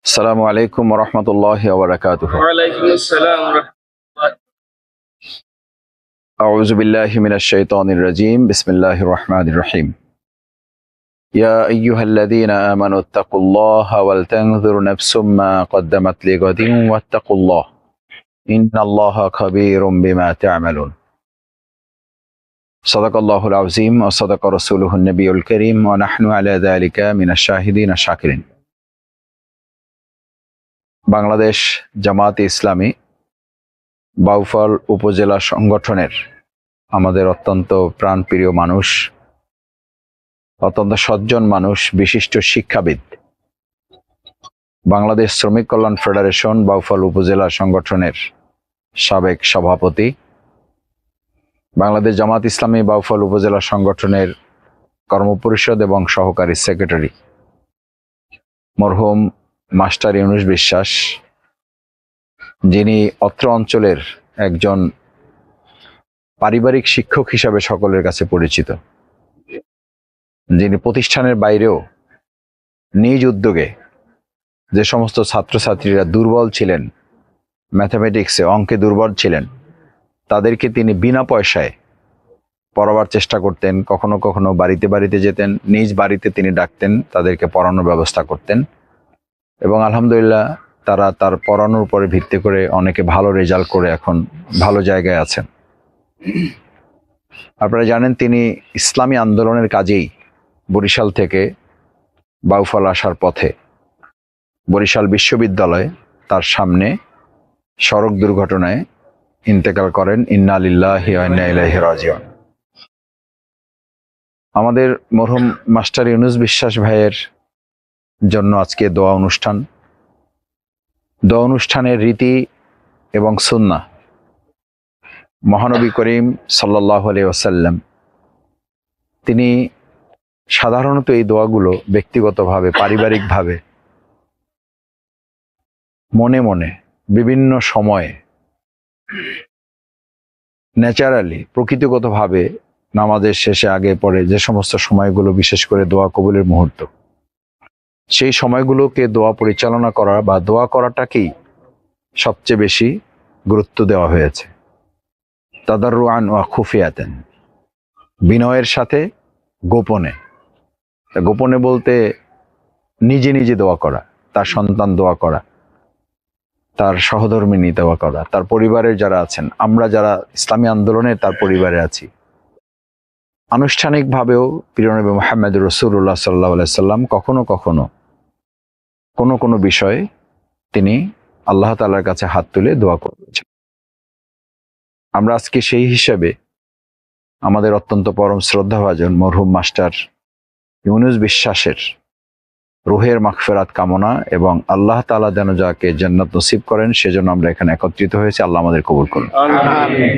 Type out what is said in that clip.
আসসালামু আলাইকুম ওয়া রাহমাতুল্লাহি ওয়া বারাকাতুহু। ওয়ালাইকুম আসসালাম ওয়া রাহমাতুল্লাহ। আউযু বিল্লাহি মিনাশ শাইতানির রাজীম। বিসমিল্লাহির রাহমানির রহিম। ইয়া আইয়ুহাল্লাযীনা আমানু তাকুল্লাহা ওয়াল তানযুর নাফসুম মা কদ্দামাত লিগাদিন ওয়াত্তাকুল্লাহ। ইন্নাল্লাহা খাবীরুম বিমা তা'মালুন। সাদাকাল্লাহুল আযীম ওয়া সাদাকা রাসূলুহুন নবিয়্যুল কারীম ওয়া নাহনু আলা যালিকা মিনাশ শাহিদিন ওয়াশ শাকিরিন। বাংলাদেশ জামায়াতে ইসলামী বাউফল উপজেলা সংগঠনের আমাদের অত্যন্ত প্রাণপ্রিয় মানুষ, অত্যন্ত সজ্জন মানুষ, বিশিষ্ট শিক্ষাবিদ, বাংলাদেশ শ্রমিক কল্যাণ ফেডারেশন বাউফল উপজেলা সংগঠনের সাবেক সভাপতি, বাংলাদেশ জামাত ইসলামী বাউফল উপজেলা সংগঠনের কর্মপরিষদ এবং সহকারী সেক্রেটারি মরহুম মাস্টার ইউনুস বিশ্বাস, যিনি অত্র অঞ্চলের একজন পারিবারিক শিক্ষক হিসাবে সকলের কাছে পরিচিত, যিনি প্রতিষ্ঠানের বাইরেও নিজ উদ্যোগে যে সমস্ত ছাত্রছাত্রীরা দুর্বল ছিলেন, ম্যাথামেটিক্সে অঙ্কে দুর্বল ছিলেন, তাদেরকে তিনি বিনা পয়সায় পড়াবার চেষ্টা করতেন। কখনো কখনো বাড়িতে বাড়িতে যেতেন, নিজ বাড়িতে তিনি ডাকতেন, তাদেরকে পড়ানোর ব্যবস্থা করতেন এবং আলহামদুলিল্লাহ তারা তার পড়ানোর উপরে ভিত্তি করে অনেকে ভালো রেজাল্ট করে এখন ভালো জায়গায় আছেন। আপনারা জানেন তিনি ইসলামী আন্দোলনের কাজেই বরিশাল থেকে বাউফল আসার পথে বরিশাল বিশ্ববিদ্যালয় তার সামনে সড়ক দুর্ঘটনায় ইন্তেকাল করেন। ইন্না লিল্লাহি ওয়া ইন্না ইলাইহি রাজিউন। আমাদের মরহুম মাস্টার ইউনুস বিশ্বাস ভাইয়ের জন্য আজকে দোয়া অনুষ্ঠান। দোয়া অনুষ্ঠানের রীতি এবং সুন্নাহ মহানবী করিম সাল্লাল্লাহু আলাইহি ওয়াসাল্লাম তিনি সাধারণত এই দোয়াগুলো ব্যক্তিগতভাবে, পারিবারিকভাবে, মনে মনে বিভিন্ন সময়ে ন্যাচারালি, প্রকৃতিগতভাবে নামাজের শেষে, আগে পরে যে সমস্ত সময়গুলো বিশেষ করে দোয়া কবুলের মুহূর্ত, সেই সময়গুলোকে দোয়া পরিচালনা করা বা দোয়া করাটাকেই সবচেয়ে বেশি গুরুত্ব দেওয়া হয়েছে। তাদাররুআন ওয়া খুফিয়াতান, বিনয়ের সাথে গোপনে। গোপনে বলতে নিজে নিজে দোয়া করা, তার সন্তান দোয়া করা, তার সহধর্মিনী দোয়া করা, তার পরিবারের যারা আছেন, আমরা যারা ইসলামী আন্দোলনে তার পরিবারে আছি, আনুষ্ঠানিকভাবেও প্রিয় নবী মুহাম্মদ রাসূলুল্লাহ সাল্লাল্লাহু আলাইহি সাল্লাম কখনো কখনো কোনো বিষয়ে তিনি আল্লাহ তাআলার কাছে হাত তুলে দোয়া করেছেন। আমরা আজকে সেই হিসাবে আমাদের অত্যন্ত পরম শ্রদ্ধাভাজন মরহুম মাস্টার ইউনুস বিশ্বাসের রুহের মাগফিরাত কামনা এবং আল্লাহ তাআলা যেন যাকে জান্নাত নসিব করেন সেজন্য আমরা এখানে একত্রিত হয়েছি। আল্লাহ আমাদের কবুল করুন। আমিন।